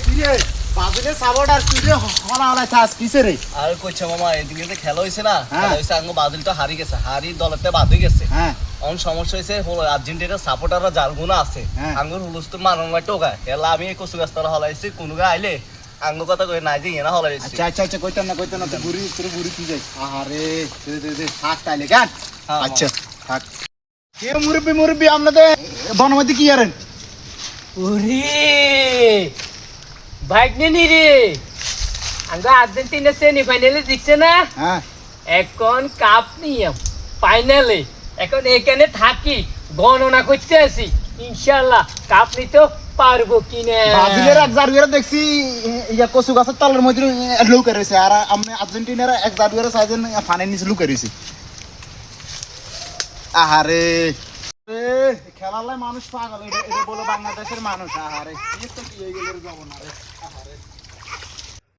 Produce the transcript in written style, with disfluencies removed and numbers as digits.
কিরে বাজলে সাপোর্টার তুই রে হলা হলা চাস কিসে রে আর কইছে মামা এদিকে যে খেলা হইছে না হ্যাঁ। খেলা হইছে আঙ্গো বাদল তো হারি গেছে হারি দলতে বাদ হয়ে গেছে হ্যাঁ অন সমস্যা হইছে হলো আর্জেন্টিনার সাপোর্টাররা জালগুনা আছে হ্যাঁ। আঙ্গুর হুলুস্তুর মারন মাই টোকা এলা আমি কচু গাছতলা হলাইছি কোনো গা আইলে আঙ্গো কথা কই নাই যে এনা হলাইছি আচ্ছা আচ্ছা আচ্ছা কইতাম না তুই বুড়ি তোর বুড়ি কি যাই আরে দে থাক তাইলে গান হ্যাঁ, আচ্ছা থাক কে মুরব্বি আপনাদের বনমতি কি আরেন ওরে ভাগ্নে নি রে আমরা আর্জেন্টিনা সেমিফাইনালে জিতছে না হ্যাঁ এখন কাপ নিয়ে ফাইনালে এখন এখানে থাকি গণনা করতে আছি ইনশাআল্লাহ কাপ নিতে পারবো কিনা ব্রাজিলের এক জাদুঘরে দেখছি ইয়া কচু গাছের তলের মধ্যে লুকা রয়েছে আর আমি আর্জেন্টিনার এক জাদুঘরে সাইজেন ফানের নিচে লুকা রয়েছে আহারে খেলার লাই মানুষ পাগল এটা বলো বাংলাদেশের মানুষ আহারে কি তো কি হয়ে গেল যাব না রে আহারে